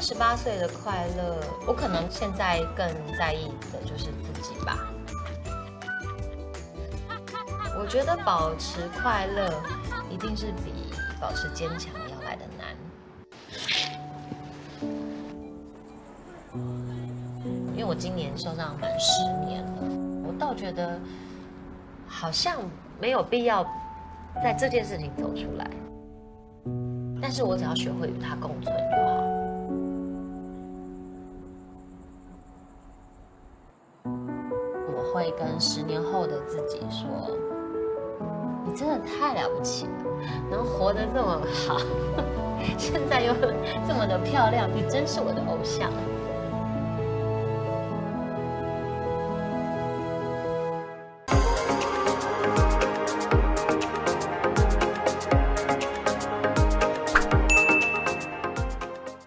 38岁的快乐，我可能现在更在意的就是自己吧。我觉得保持快乐一定是比保持坚强要来的难。因为我今年受伤满10年了，我倒觉得好像没有必要在这件事情走出来，但是我只要学会与它共存就好。我会跟10年后的自己说：“你真的太了不起了，能活得这么好，现在又这么的漂亮，你真是我的偶像。”